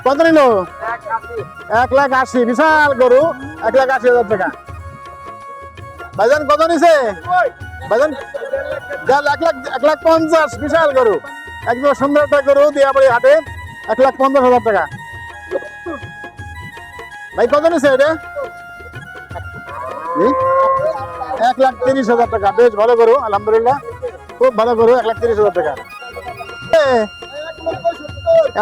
কত নিল? 1,80,000, বিশাল গরু, 1,80,000 টাকা। ভাইজান কত নিছে? ভাইজান 1,50,000, বিশাল গরু, একদম সুন্দর একটা গরু, দিয়াবাড়ি হাটে 1,50,000 টাকা। ভাই কত নিছে এটা? 1,30,000 টাকা, বেশ ভালো গরু, আলহামদুলিল্লাহ, খুব ভালো গরু, 1,30,000 টাকা।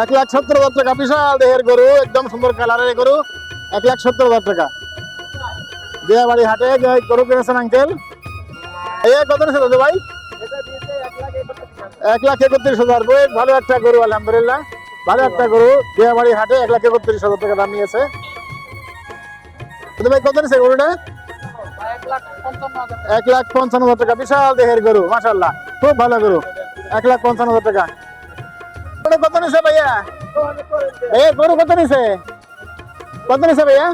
1,70,000 টাকা, বিশাল দেহের গরু, একদম সুন্দর কালারের গরু, 1,70,000 টাকা। দিয়াবাড়ি হাটে গরু কিনেছেন আঙ্কেল। কত নিছে দাদু ভাই? 1,31,000, বেশ ভালো একটা গরু, আলহামদুলিল্লাহ, ভালো একটা গরু, দিয়াবাড়ি হাটে 1,31,000 টাকা দাম নিয়েছে। ভাই কত নিছে গরুটা? 1,55,000 টাকা, বিশাল দেহের গরু, মাশাআল্লাহ, খুব ভালো গরু, 1,55,000 টাকা। কত নিছে ভাইয়া? গরু কত নিছে? কত নিছে ভাইয়া?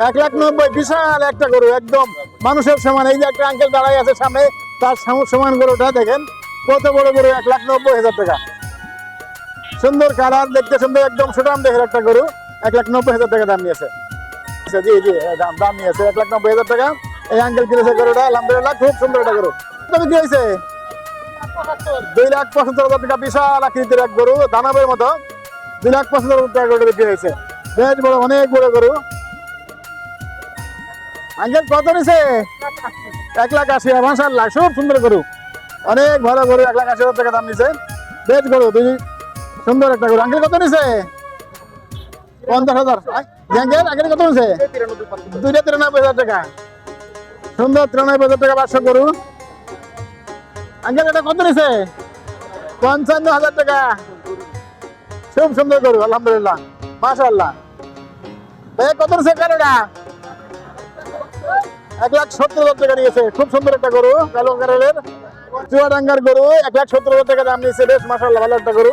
1,90,000, বিশাল একটা গরু, একদম মানুষের সমান। এই যে একটা আঙ্কেল দাঁড়াই আছে সামনে, তার সমান গরুটা দেখেন, কত বড় গরু, 1,90,000 টাকা। সুন্দর কালার, দেখতে সুন্দর, একদম সুঠাম দেহের একটা গরু, 1,90,000 টাকা দাম নিয়েছে। জি জি, দাম নিয়েছে 1,90,000 টাকা। এই আঙ্কেল কিনেছে গরুটা, আলহামদুলিল্লাহ, খুব সুন্দর একটা গরু। কত বিক্রি হয়েছে? 2,75,000 টাকা, বিশাল আকৃতির এক গরু, দানবের মতো, 2,75,000 টাকা গরু বিক্রি হয়েছে, বেশ বড়, অনেক বড় গরু। আঙ্কেল কত নিছে? 1,80,000, মাশাআল্লাহ, খুব সুন্দর গরু, অনেক ভালো গরু, 1,80,000 টাকা দাম নিছে, বেশ গরু, সুন্দর একটা গরু। আঙ্কেল কত নিছে? 50,000। আঙ্কেল কত নিছে? 2,93,000 টাকা, সুন্দর, 93,000 টাকা, 500 গরু। আঙ্কেল এটা কত নিছে? 55,000 টাকা, খুব সুন্দর গরু, আলহামদুলিল্লাহ, মাশাআল্লাহ। ভাই কত নিছে কালোটা? 1,70,000 টাকা নিয়েছে, খুব সুন্দর একটা গরু, কালো কালারের চুয়াডাঙ্গার গরু, 1,70,000 টাকা দাম নিয়েছে, বেশ মাশাআল্লাহ, ভালো একটা গরু,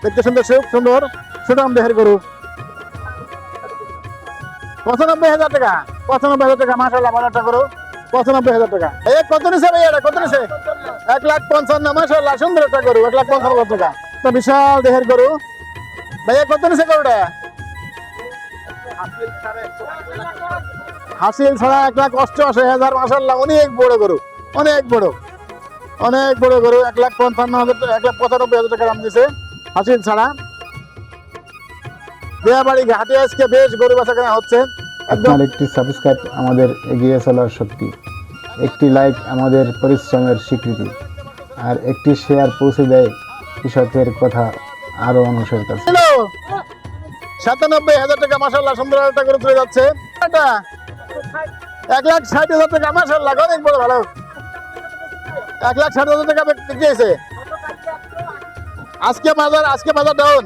দেখতে সুন্দর, খুব সুন্দর সুঠাম দেহের গরু। 95,000 টাকা, 95,000 টাকা, মাশাআল্লাহ, ভালো একটা গরু, 95,000 টাকা। কত নিছে ভাই? এটা কত নিছে? 1,55,000, মাশাআল্লাহ, সুন্দর একটা গরু, 1,55,000 টাকা, একটা বিশাল দেহের গরু। ভাইয়া কত নিছে গরুটা? হাসিল ছাড়া 1,88,000, মাশাআল্লাহ, অনেক বড় গরু, অনেক বড়, অনেক বড় গরু, 1,55,000 টাকা, 1,95,000 টাকা দাম দিছে, হাসিল ছাড়া। দিয়াবাড়ি ঘাটে আজকে বেশ গরু বেচা কেনা হচ্ছে। আপনার একটি সাবস্ক্রাইব আমাদের এগিয়ে চলার শক্তি, একটি লাইক আমাদের পরিশ্রমের স্বীকৃতি, আর একটি শেয়ার পৌঁছে দেয় কৃষকের কথা আরো মানুষের কাছে। 97,000 টাকা, মাশাআল্লাহ, সুন্দর একটা গরু চলে যাচ্ছে। 1,60,000 টাকা, মাশাআল্লাহ, অনেক বড়, ভালো, 1,60,000 টাকা বিক্রি হয়েছে। আজকে বাজার ডাউন,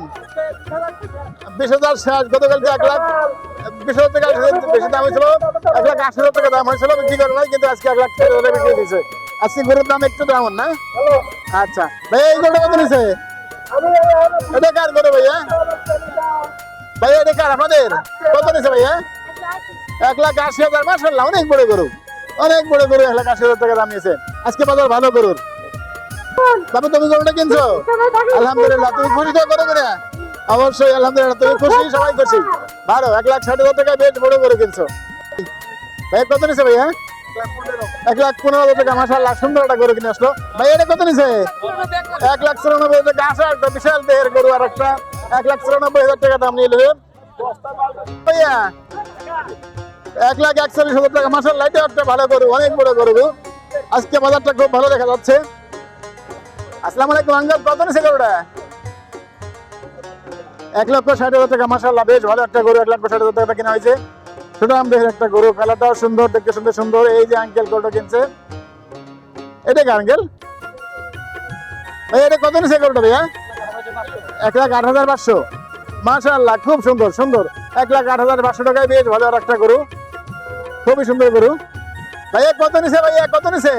20,000 শেষ, গতকালকে 1,20,000 টাকা বেশি দাম হয়েছিল, 1,80,000 টাকা দাম হয়েছিল, বিক্রি করে নাই, কিন্তু আজকে 1,60,000 টাকা বিক্রি দিয়েছে। আজকে গরুর দাম একটু ডাউন না? আচ্ছা ভাই, এই গরুটা কত নিছে? এটা কার গরু ভাইয়া? ভাইয়া এটা কার, আপনাদের? কত নিছে ভাইয়া? 1,80,000, মাশাআল্লাহ, অনেক বড় গরু, অনেক বড় গরু, 1,80,000 টাকা দাম নিয়েছে। আজকে বাজার ভালো গরুর। বাবু তুমি গরুটা কিনছো? আলহামদুলিল্লাহ, তুমি খুশি তো গরু কিনে? অবশ্যই, আলহামদুলিল্লাহ, তুমি খুশি, সবাই খুশি, ভালো, 1,60,000 টাকা, বেশ বড় গরু কিনছো। ভাইয়া কত নিছে ভাইয়া? 1,15,000 টাকা, মাশাআল্লাহ, সুন্দর একটা গরু কিনে আসলো। ভাই এটা কত নিছে? 1,94,000 টাকা, আসা একটা বিশাল দেহের গরু, আর একটা 1,94,000 টাকা দাম নিয়ে নিলেন ভাইয়া। 1,41,000 টাকা, মাশাআল্লাহ, এটা একটা ভালো গরু, অনেক বড় গরু। আজকে বাজারটা খুব ভালো দেখা যাচ্ছে। আসসালামু আলাইকুম আঙ্কেল, কত নিছে গরুটা? 1,60,000 টাকা, মাশাআল্লাহ, বেশ ভালো একটা গরু, 1,60,000 টাকা কেনা হয়েছে, সুঠাম দেহের একটা গরু, কালারটাও সুন্দর, দেখতে সুন্দর সুন্দর। এই যে আঙ্কেল গরুটা কিনছে, এটা কি আঙ্কেল? ভাই এটা কত নিছে গরুটা ভাইয়া? 1,08,500, মাশাআল্লাহ, খুব সুন্দর সুন্দর, 1,08,500 টাকায় বেশ ভালো একটা গরু, খুবই সুন্দর গরু। ভাইয়া কত নিছে? ভাইয়া কত নিছে?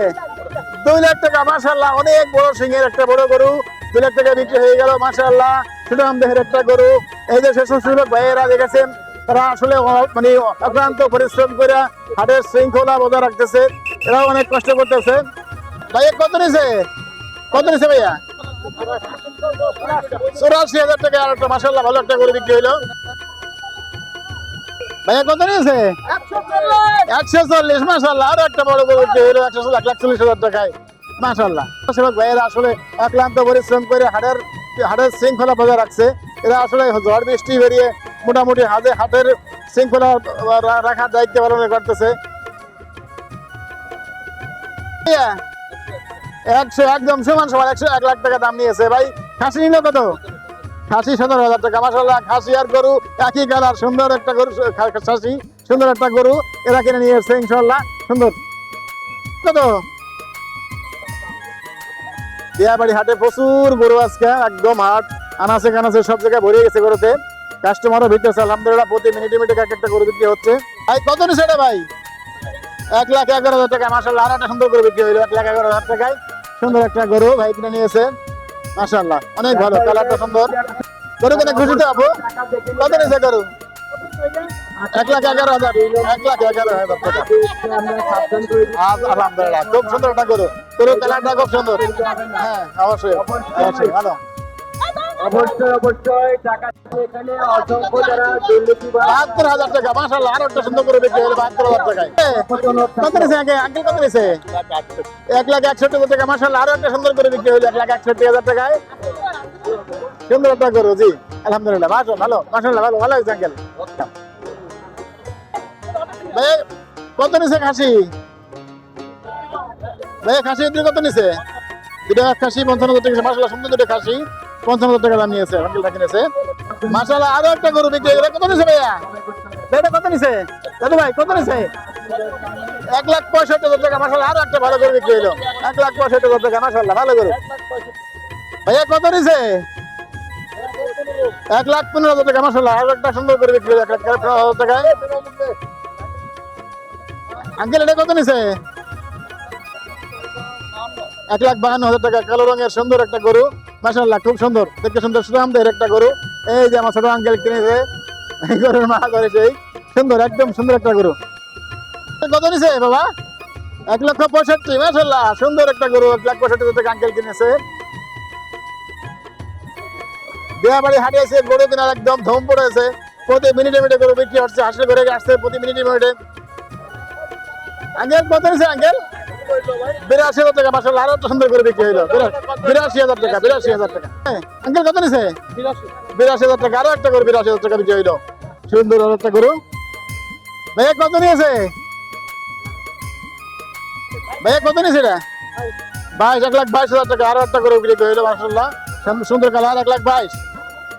2,00,000 টাকা, মাশাআল্লাহ, অনেক বড় সিংহের একটা বড় গরু, 2,00,000 টাকা বিক্রি হয়ে গেল, মাশাআল্লাহ, সুঠাম দেহের একটা গরু। এই যে স্বেচ্ছাসেবক ভাইয়েরা দেখেছেন, তারা আসলে মানে অক্লান্ত পরিশ্রম করে হাটের শৃঙ্খলা বজায় রাখতেছে, এরাও অনেক কষ্ট করতেছে। ভাইয়া কত নিছে? কত নিছে ভাইয়া? 84,000 টাকা আর একটা মাশাআল্লাহ ভালো একটা গরু বিক্রি হইলো। ভাইয়া কত নিয়েছে? 140, মাশাআল্লাহ আরো একটা বড় গরু বিক্রি হইলো 1,40,000 টাকায়, মাশাআল্লাহ। সেবক ভাইয়েরা আসলে অক্লান্ত পরিশ্রম করে হাটের শৃঙ্খলা বজায় রাখছে। এরা আসলে ঝড় বৃষ্টি বেরিয়ে মোটামুটি হাটের শৃঙ্খলা রাখার দায়িত্ব পালন করতেছে। 100 একদম সমান 1 লাখ টাকা দাম নিয়েছে। ভাই খাসি নিল কত? খাসি 17,000 টাকা, মাশাআল্লাহ। খাসি আর গরু একই কালার, সুন্দর একটা গরু, খাসি সুন্দর একটা গরু এরা কিনে নিয়ে এসছে ইনশাআল্লাহ, সুন্দর। কত? দিয়াবাড়ি হাটে প্রচুর গরু আজকে, একদম হাট আনাচে কানাচে সব জায়গায় ভরে গেছে গরুতে, কাস্টমারও ভিড়তেছে আলহামদুলিল্লাহ। প্রতি মিনিটে মিনিটে এক একটা গরু বিক্রি হচ্ছে। ভাই কত নিছে এটা ভাই? 1,11,000 টাকা, মাশাআল্লাহ। আর একটা সুন্দর গরু বিক্রি হইলো 1,11,000 টাকায়, সুন্দর একটা গরু ভাই কিনে নিয়েছে, মাশাআল্লাহ। অনেক ভালো, কালারটা সুন্দর। গরু কিনে খুশি তো আপু? কত নিছে গরু? 1,11,000, 1,11,000 টাকা। আলহামদুলিল্লাহ, খুব সুন্দর একটা গরু, গরুর কালারটা খুব সুন্দর। হ্যাঁ অবশ্যই অবশ্যই ভালো। অবশ্যই টাকা এখানে অসংখ্য যারা দুর্নীতিবাজ 72,000 টাকা, মাশাআল্লাহ। আর একটা সুন্দর করে বিক্রি হলো 72,000 টাকায়। কত নিছে আঙ্কেল, কত নিছে? 1,61,000 টাকা, মাশাআল্লাহ। আর একটা সুন্দর করে বিক্রি হলো 1,61,000 টাকায়, সুন্দর একটা গরু। জি আলহামদুলিল্লাহ, ভালো, মাশাআল্লাহ, ভালো ভালো হয়েছে আঙ্কেল। ভাই কত নিছে খাসি? ভাই খাসি কত নিছে? দুটো খাসি 55,000 টাকা, মাশাআল্লাহ। সুন্দর দুটো খাসি 55,000 টাকা দাম নিয়েছে, আঙ্কেলটা কিনেছে, মাশাআল্লাহ। আরো একটা গরু বিক্রি হয়ে গেল। কত নিছে ভাইয়া? এটা কত নিছে দাদু ভাই? কত নিছে? 1,65,000 টাকা, মাশাআল্লাহ। আরো একটা ভালো গরু বিক্রি হলো 1,65,000 টাকা, মাশাআল্লাহ, ভালো গরু। ভাইয়া কত নিছে? 1,15,000 টাকা, মাশাআল্লাহ। আরো একটা সুন্দর গরু বিক্রি হলো 1,15,000 টাকায়। আঙ্কেল এটা কত নিছে? 1,52,000 টাকা, কালো রঙের সুন্দর একটা গরু, মাশাআল্লাহ, খুব সুন্দর দেখতে, সুন্দর সুদামদের একটা গরু। এই যে আমার ছোট আঙ্কেল কিনেছে, এই গরুর মা করে সেই সুন্দর, একদম সুন্দর একটা গরু। কত নিছে বাবা? 1,65,000, মাশাআল্লাহ, সুন্দর একটা গরু 1,65,000 টাকা আঙ্কেল কিনেছে। দিয়াবাড়ি হাটে এসে গরু কেনার একদম ধুম পড়েছে, প্রতি মিনিটে মিনিটে গরু বিক্রি হচ্ছে, হাসলে ঘরে আসছে প্রতি মিনিটে মিনিটে। আঙ্কেল কত নিছে আঙ্কেল? 82,000 টাকা, মাশাআল্লাহ। আরো একটা সুন্দর করে বিক্রি হইলো 82,000 টাকা, 82,000 টাকা। আঙ্কেল কত নিছে? 82,000 টাকা, আরো একটা গরু 82,000 টাকা বিক্রি হইলো, সুন্দর আরো একটা গরু। ভাইয়া কত নিয়েছে? ভাইয়া কত নিয়েছে এটা? 1,22,000 টাকা, আরো একটা গরু বিক্রি হইলো, মাশাআল্লাহ, সুন্দর কালার। 1,22,000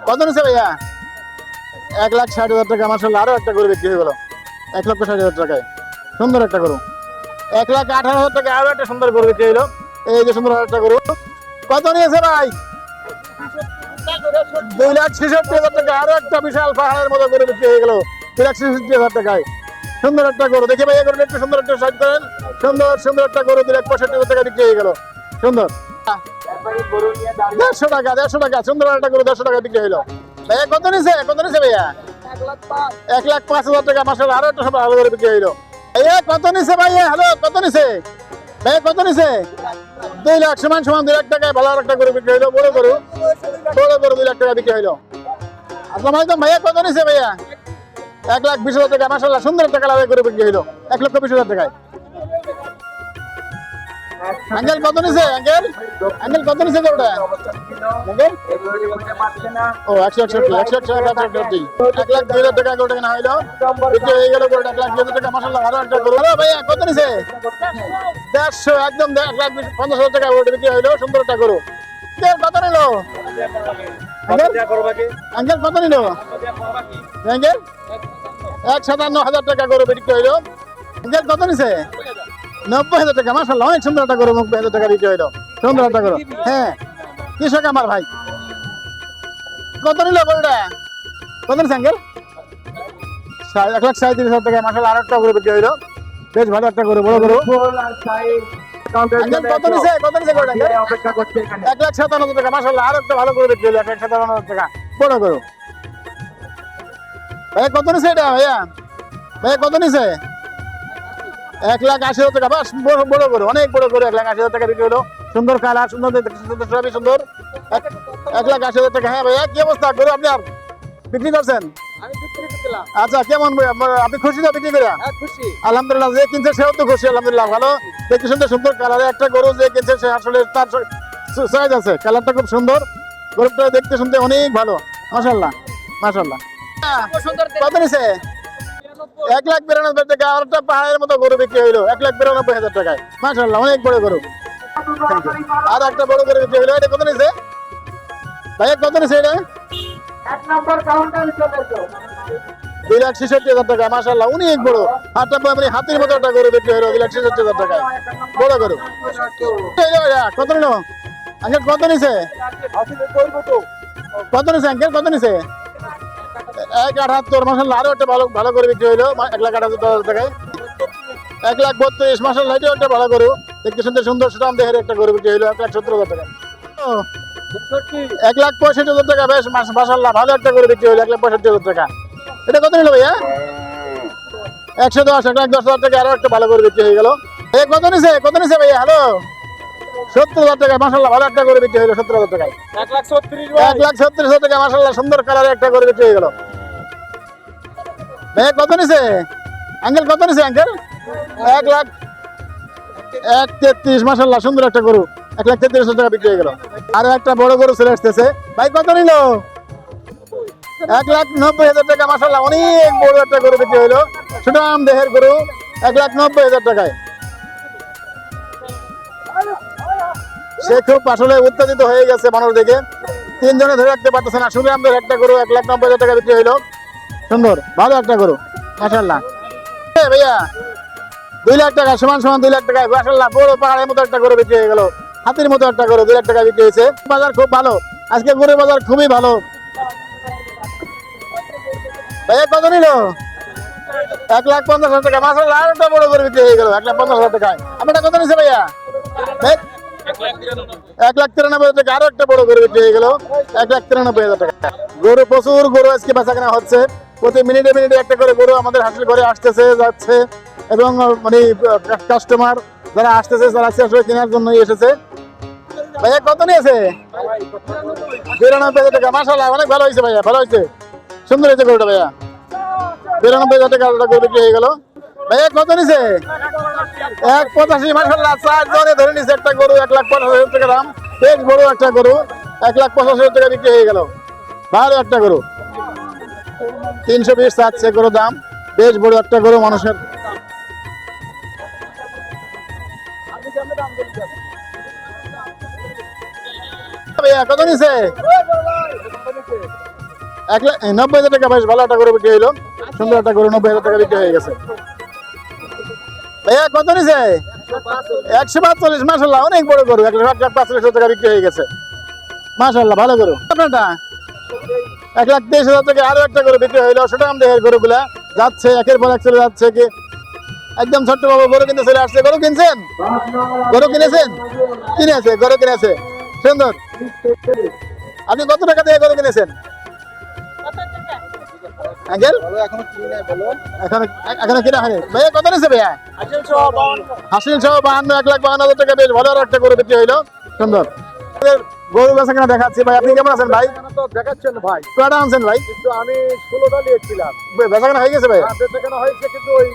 কত নিছে ভাইয়া? 1,60,000 টাকা, মাশাআল্লাহ। আরো একটা গরু বিক্রি হয়ে গেল 1,60,000 টাকায়, সুন্দর একটা গরু। 1,18,000 টাকা, আরো একটা সুন্দর গরু বিক্রি হইলো। এই যে সুন্দর একটা গরু। কত নিয়েছে ভাই? 2,66,000 টাকা, আরো একটা বিশাল পাহাড়ের মতো গরু বিক্রি হয়ে গেল 2,66,000 টাকায়, সুন্দর একটা গরু। দেখে ভাই এই গরুটা একটু সুন্দর একটা সাইড করেন, সুন্দর সুন্দর একটা গরু 2,65,000 টাকা বিক্রি হয়ে গেল, সুন্দর। 150 টাকা, 150 টাকা, সুন্দর একটা গরু 150 টাকা বিক্রি হইলো। ভাইয়া কত নিছে? কত নিছে ভাইয়া? 1,05,000 টাকা, মাশাআল্লাহ। আরো একটা ভালো গরু বিক্রি হইলো। ভাইয়া কত নিছে ভাইয়া? হ্যালো, কত নিছে ভাইয়া? কত নিছে? 2 লাখ, সমান 2 লাখ টাকায় ভালো একটা গরু বিক্রি হইলো, বড় গরু 2 লাখ টাকা বিক্রি হইলো। আসসালামু আলাইকুম ভাইয়া, কত নিছে ভাইয়া? 1,20,000 টাকা, মাশাআল্লাহ, সুন্দর একটা কালারের গরু বিক্রি হইলো 1,20,000 টাকায়। আঙ্কেল কত নিছে? আঙ্কেল কত নিছে গরুটা? আঙ্কেল ও 161, 1,02,000 টাকা গরুটা কেনা হইলো, বিক্রি হয়ে গেল গরুটা 1,02,000 টাকা, মাশাআল্লাহ। আরো একটা গরু। হ্যালো ভাইয়া কত নিছে? 150, একদম 1,50,000 টাকা গরুটা বিক্রি হইলো, সুন্দর একটা গরু। কত নিল আঙ্কেল? কত নিল আঙ্কেল? 1,57,000 টাকা গরু বিক্রি হইলো। আঙ্কেল কত নিছে? 90,000 টাকা, মাশাআল্লাহ, অনেক সুন্দর একটা গরু, 90,000 টাকা বিক্রি হইলো, সুন্দর একটা গরু। হ্যাঁ কৃষক আমার ভাই। কত নিল গরুটা? কত নিছে আঙ্কেল? 1,37,000 টাকা, মাশাআল্লাহ। আর একটা গরু বিক্রি হইলো, বেশ ভালো একটা গরু, বড় গরু। আঙ্কেল কত নিছে? কত নিছে গরুটা? 1,57,000 টাকা, মাশাআল্লাহ। আর একটা ভালো গরু বিক্রি হইলো 1,57,000 টাকা, বড় গরু। ভাইয়া কত নিছে এটা? ভাইয়া কত নিছে? 1,80,000 টাকা, বাস বড় গরু, অনেক বড় গরু, 1,80,000 টাকা বিক্রি হলো, সুন্দর কালার, সুন্দর দেখতে, সুন্দর সবই সুন্দর। 1,80,000 টাকা। হ্যাঁ ভাইয়া, কি অবস্থা গরু আপনার বিক্রি করছেন? আমি বিক্রি করলাম। আচ্ছা, কেমন ভাই আপনি খুশি তো বিক্রি করে? হ্যাঁ, খুশি। আলহামদুলিল্লাহ, যে কিনছে সেও তো খুশি, আলহামদুলিল্লাহ। ভালো দেখতে সুন্দর, সুন্দর কালারে একটা গরু যে কিনছে সে আসলে তার সাইজ আছে, কালারটা খুব সুন্দর, গরুটা দেখতে শুনতে অনেক ভালো, মাশাআল্লাহ মাশাআল্লাহ। কত নিছে? 1,92,000 টাকা। আর একটা পাহাড়ের মতো গরু বিক্রি হইলো 1,92,000 টাকায়, মাশাআল্লাহ, অনেক বড় গরু। আর একটা বড় গরু বিক্রি হইলো, এটা কত নিছে ভাইয়া? কত নিছে এটা? 1 নম্বর কাউন্টারে চলে যাও। 2,66,000 টাকা, মাশাআল্লাহ, অনেক বড়। হাতটা মানে হাতির মতো একটা গরু বিক্রি হইলো 2,66,000 টাকায়, বড় গরু। কত নিল আঙ্কেল? কত নিছে? কত নিছে আঙ্কেল? কত নিছে? 1,78,000, মাশাআল্লাহ, আরো একটা ভালো ভালো করে বিক্রি হইলো 1,78,000 টাকায়। 1,32,000, মাশাআল্লাহ, এটাও একটা ভালো গরু, দেখতে সুন্দর, সুন্দর সুঠাম দেহের একটা গরু বিক্রি হইলো 1,70,000 টাকা। 1,65,000 টাকা, বেশ মাশাআল্লাহ, ভালো একটা গরু বিক্রি হইলো 1,65,000 টাকা। এটা কত নিল ভাইয়া? 110, 1,10,000 টাকা, আরো একটা ভালো গরু বিক্রি হয়ে গেল। কত নিছে? কত নিছে ভাইয়া? হ্যালো, 70,000 টাকা, মাশাআল্লাহ, ভালো একটা গরু বিক্রি হইলো 70,000 টাকায়। 1,37,000 টাকা, মাশাআল্লাহ, সুন্দর কালারে একটা গরু বিক্রি হয়ে গেল। ভাইয়া কত নিছে আঙ্কেল? কত নিছে আঙ্কেল? 1,33,000, মাশাআল্লাহ, সুন্দর একটা গরু 1,33,000 টাকা বিক্রি হয়ে গেল। আরো একটা বড় গরু চলে আসতেছে। ভাই কত নিল? 1,90,000 টাকা, মাশাআল্লাহ, অনেক বড় একটা গরু বিক্রি হইলো, সুঠাম দেহের গরু 1,90,000 টাকায়। সে খুব আসলে উত্তেজিত হয়ে গেছে মানুষ দেখে, তিনজনে ধরে রাখতে পারতেছে না। সুরামদের একটা গরু 1,90,000 টাকা বিক্রি হইলো, সুন্দর ভালো একটা গরু, মাশাআল্লাহ। ভাইয়া 2 লাখ টাকা, সমান সমান 2 লাখ টাকায়, মাশাআল্লাহ, বড় পাহাড়ের মতো একটা গরু বিক্রি হয়ে গেল, হাতির মতো একটা গরু 2 লাখ টাকা বিক্রি হয়েছে। বাজার খুব ভালো আজকে, গরুর বাজার খুবই ভালো। ভাইয়া কত নিল? 1,50,000 টাকা, মাশাআল্লাহ, আর একটা বড় গরু বিক্রি হয়ে গেল 1,50,000 টাকায়। আপনারটা কত নিছে ভাইয়া? 1,93,000 টাকা, আরো একটা বড় গরু বিক্রি হয়ে গেল 1,93,000 টাকা। গরু প্রচুর গরু আজকে বেচা কেনা হচ্ছে, প্রতি মিনিটে মিনিটে একটা করে গরু আমাদের হাসিল ঘরে আসতেছে যাচ্ছে, এবং মানে কাস্টমার যারা আসতেছে, যারা আসলে কেনার জন্য এসেছে। ভাইয়া কত নিয়েছে? 92,000 টাকা, মাশাআল্লাহ, অনেক ভালো হয়েছে ভাইয়া, ভালো হয়েছে, সুন্দর হয়েছে গরুটা ভাইয়া। 92,000 টাকা গরু বিক্রি হয়ে গেল। ভাইয়া কত নিছে? 1,85,000, মাশাআল্লাহ, 4 জনে ধরে নিছে একটা গরু 1,50,000 টাকা দাম, বেশ বড় একটা গরু 1,85,000 টাকা বিক্রি হয়ে গেল, ভালো একটা গরু। 320 চাচ্ছে গরুর দাম, বেশ বড় একটা গরু মানুষের। ভাইয়া কত নিছে? 1,90,000 টাকা, বেশ ভালো একটা গরু বিক্রি হইলো, সুন্দর একটা গরু 90,000 টাকা বিক্রি হয়ে গেছে। ভাইয়া কত নিছে? 145, মাশাআল্লাহ, অনেক বড় গরু 1,45,000 টাকা বিক্রি হয়ে গেছে, মাশাআল্লাহ, ভালো গরু। আপনারটা 1,23,000 টাকা, আরো একটা গরু বিক্রি হইলো, সুঠাম দেহের গরুগুলা যাচ্ছে, একের পর এক চলে যাচ্ছে, কি একদম ছোট্ট বাবু গরু কিনতে চলে আসছে। গরু কিনছেন? গরু কিনেছেন? কিনেছে, গরু কিনেছে, সুন্দর। আপনি কত টাকা দিয়ে গরু কিনেছেন আঙ্কেল? এখনো কিনা হয়নি। ভাইয়া কত নিছে ভাইয়া? হাসিল সহ 52, 1,52,000 টাকা, বেশ ভালো একটা গরু বিক্রি হইলো, সুন্দর। গরু বেচা কেনা দেখাচ্ছি। ভাই আপনি কেমন আছেন ভাই? দেখাচ্ছেন ভাই, কয়টা আনছেন ভাই? কিন্তু আমি 16টা নিয়েছিলাম। বেচা কেনা হয়ে গেছে ভাই? বেচা কেনা হয়েছে, কিন্তু ওই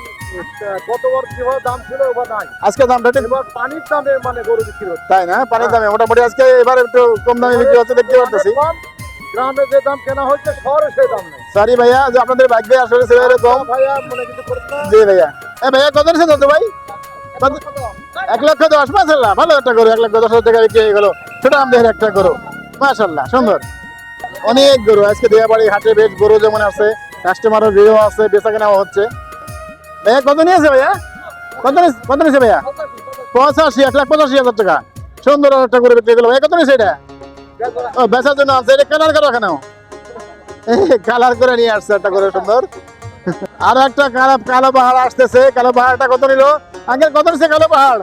গতবার যেভাবে দাম ছিল ওভাবে নাই। আজকে দামটা ঠিক এবার পানির দামে মানে গরু বিক্রি হচ্ছে। তাই না? পানির দামে মোটামুটি আজকে এবার একটু কম দামে বিক্রি হচ্ছে দেখতে পারতেছি। গ্রামে যে দাম কেনা হচ্ছে শহরে সেই দাম নেই। সরি ভাইয়া, যে আপনাদের ভাগ্যে আসলে ছিল এরকম। ভাইয়া মনে কিছু করছে না। জি ভাইয়া। ভাইয়া কত নিছে তো ভাই? 1,10,000, মাশাআল্লাহ, ভালো একটা গরু 1,10,000 টাকা বিক্রি হয়ে গেল, ছোট আমদের একটা গরু, মাশাআল্লাহ, সুন্দর। অনেক গরু আজকে দিয়াবাড়ি হাটে, বেশ গরু যেমন আছে, কাস্টমারও ভিড়ও আছে, বেচা কেনাও হচ্ছে। ভাইয়া কত নিয়েছে ভাইয়া? কত নিয়েছে ভাইয়া? 85, 1,85,000 টাকা, সুন্দর একটা গরু বিক্রি হয়ে গেল। ভাইয়া কত নিয়েছে এটা? ও বেচার জন্য আছে, এটা কালার করা কেন? কালার করে নিয়ে আসছে একটা গরু, সুন্দর। আর একটা কালো পাহাড় আসতেছে, কালো পাহাড়টা কত নিল আঙ্কেল? কত নিচ্ছে কালো পাহাড়?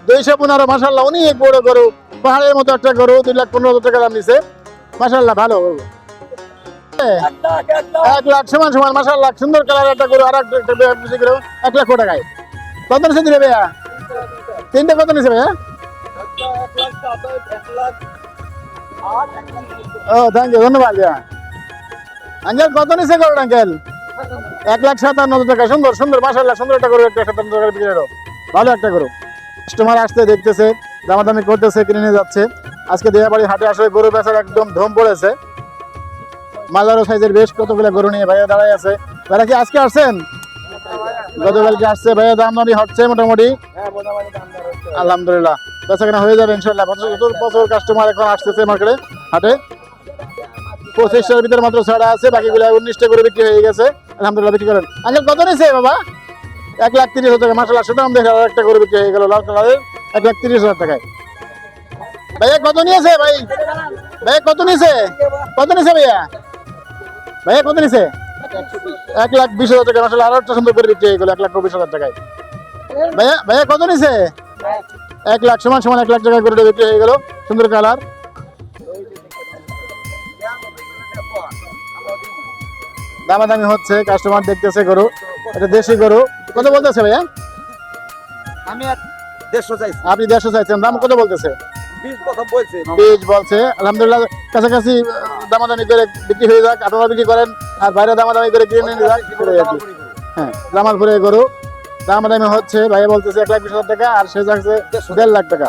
215, মাশাআল্লাহ, অনেক বড় গরু, পাহাড়ের মতো একটা গরু, 2,15,000 টাকা দাম নিছে, মাশাআল্লাহ, ভালো। 1 লাখ সমান সমান, মাশাআল্লাহ, সুন্দর কালার একটা গরু, আর একটা 1 লক্ষ টাকায়। কত নিছে দিলে ভাইয়া? তিনটে কত নিছে ভাইয়া? ও থ্যাংক ইউ, ধন্যবাদ ভাইয়া। আঙ্কেল কত নিছে গরুর আঙ্কেল? 1,57,000 টাকা। সুন্দর সুন্দর মাশাআল্লাহ, সুন্দর একটা গরু, 1,57,000 টাকা বিক্রি হলো। ভালো একটা গরু। কাস্টমার আসতে দেখতেছে, দামাদামি করতেছে, কিনে নিয়ে যাচ্ছে। আজকে দিয়াবাড়ি হাটে আসলে গরু বেচার একদম ধুম পড়েছে। মাজারো সাইজের বেশ কতগুলো গরু নিয়ে ভাইয়া দাঁড়ায় আছে। ভাইয়া কি আজকে আসছেন? গতকালকে আসছে ভাইয়া, দাম দামি হচ্ছে মোটামুটি। আলহামদুলিল্লাহ বেচা কেনা হয়ে যাবে ইনশাল্লাহ। প্রচুর প্রচুর কাস্টমার এখন আসতেছে মার্কেটে, হাটে। 25টার ভিতরে মাত্র ছাড়া আছে, বাকিগুলো 19টা করে বিক্রি হয়ে গেছে। আলহামদুলিল্লাহ বিক্রি করেন। আঙ্কেল কত নিয়েছে বাবা? 1,30,000 টাকা। মাসাল্লাহ সুনাম দেখে আর একটা করে বিক্রি হয়ে গেল লাল কালারের, 1,30,000 টাকায়। ভাইয়া কত নিয়েছে ভাই? ভাইয়া কত নিয়েছে? কত নিয়েছে ভাইয়া? ভাইয়া কত নিয়েছে? 1,20,000 টাকা। মাসাল্লাহ আরো একটা সুন্দর করে বিক্রি হয়ে গেল 1,20,000 টাকায়। ভাইয়া ভাইয়া কত নিয়েছে? 1 লাখ সমান সমান 1 লাখ টাকা করে বিক্রি হয়ে গেল। সুন্দর কালার। দামাদামি হচ্ছে, কাস্টমার দেখতেছে গরু। এটা দেশি গরু। কত বলতেছে ভাইয়া? আমি আর 150 চাইছি, আপনি 150 চাইছেন, দাম কত বলতেছে? 20 কথা বলছে। 20 বলছে। আলহামদুলিল্লাহ কাছাকাছি দামাদামি করে বিক্রি হয়ে যাক, আপনারা বিক্রি করেন আর বাইরে দামাদামি করে কিনে নিয়ে যাক, এটাই আর কি। হ্যাঁ, জামালপুরে গরু দামাদামি হচ্ছে। ভাইয়া বলতেছে 1,20,000 টাকা, আর সে যাচ্ছে 1.5 লাখ টাকা।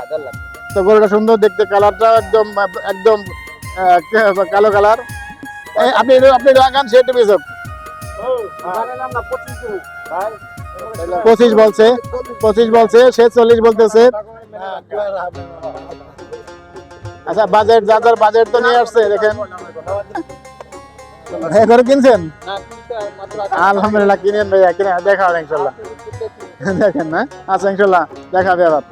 তো গরুটা সুন্দর দেখতে, কালারটা একদম একদম কালো কালার। আপনি আপনি লাগান, সে একটু বেশক 25 বলছে, 25 বলছে, সে 40 বলতেছে। আচ্ছা বাজেট, যা যার বাজেট তো নিয়ে আসছে। দেখেন ভাইয়া গরু কিনছেন? আলহামদুলিল্লাহ কিনেন ভাইয়া, কিনে দেখা হবে ইনশাল্লাহ। দেখেন না? আচ্ছা ইনশাল্লাহ দেখা হবে আবার।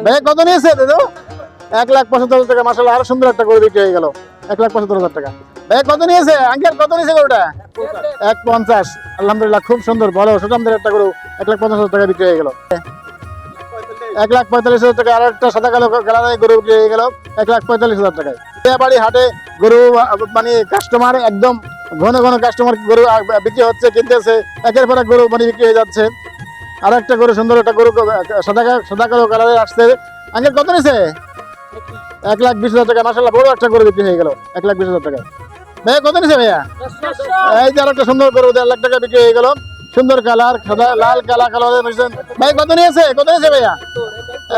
ভাইয়া কত নিয়েছে দাদু? 1,75,000 টাকা। মাশাআল্লাহ আরো সুন্দর একটা গরু বিক্রি হয়ে গেল, 1,75,000 টাকা। ভাইয়া কত নিয়েছে আঙ্কেল? কত নিয়েছে গরুটা? 1,50,000। আলহামদুলিল্লাহ খুব সুন্দর বড় সুঠামদের একটা গরু, 1,50,000 টাকা বিক্রি হয়ে গেল। 1,45,000 টাকা। আর একটা সাদা কালো কালারের গরু বিক্রি হয়ে গেল 1,45,000 টাকায়। দিয়াবাড়ি হাটে গরু মানে কাস্টমার একদম ঘন ঘন কাস্টমার গরু বিক্রি হচ্ছে, কিনতেছে, একের পর এক গরু মানে বিক্রি হয়ে যাচ্ছে। আর একটা গরু, সুন্দর একটা গরু সাদা কালো কালারের আসছে। আঙ্কেল কত নিয়েছে? 1,20,000 টাকা। মাশাআল্লাহ বড় একটা গরু বিক্রি হয়ে গেল 1,20,000 টাকায়। ভাইয়া কত নিয়েছে ভাইয়া? এই যে আর একটা সুন্দর গরু 1.5 লাখ টাকা বিক্রি হয়ে গেল। সুন্দর কালার, সাদা লাল কালারের মিশ্রণ। ভাই কত নিয়েছে? কত নিয়েছে ভাইয়া?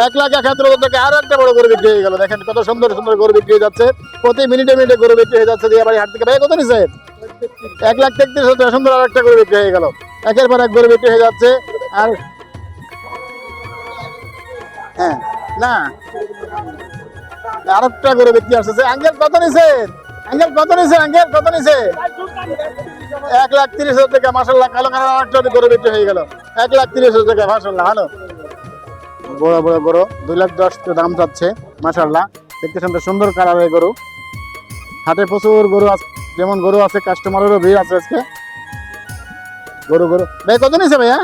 1,71,000 টাকা। আর একটা বড় গরু বিক্রি হয়ে গেল। দেখেন কত সুন্দর সুন্দর গরু বিক্রি হয়ে যাচ্ছে, প্রতি মিনিটে মিনিটে গরু বিক্রি হয়ে যাচ্ছে দিয়াবাড়ি হাট থেকে। ভাই কত নিয়েছে? 1,33,000 টাকা। সুন্দর আর একটা গরু বিক্রি হয়ে গেল, একের পর এক গরু বিক্রি হয়ে যাচ্ছে। আর হ্যাঁ না, আর একটা গরু বিক্রি আসছে। আঙ্কেল কত নিছে? আঙ্কেল কত নিছে? আঙ্কেল কত নিছে? 1,30,000 টাকা। মাশাআল্লাহ কালো কালার আর একটা গরু বিক্রি হয়ে গেল 1,30,000 টাকা। মাশাআল্লাহ ভালো বড় বড় গরু, 2,10,000 দাম যাচ্ছে। মাশাআল্লাহ দেখতে সুন্দর কালারের গরু। হাটে প্রচুর গরু আছে, যেমন গরু আছে, কাস্টমারেরও ভিড় আছে আজকে। গরু গরু ভাই কত নিছে ভাইয়া?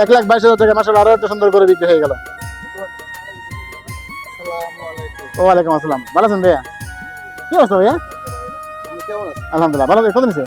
1,22,000 টাকা। মাশাআল্লাহ আরো একটা সুন্দর গরু বিক্রি হয়ে গেল। ওয়ালাইকুম আসসালাম। ভালো আছেন ভাইয়া? কি অবস্থা ভাইয়া? আলহামদুলিল্লাহ ভালো। কত নিছে?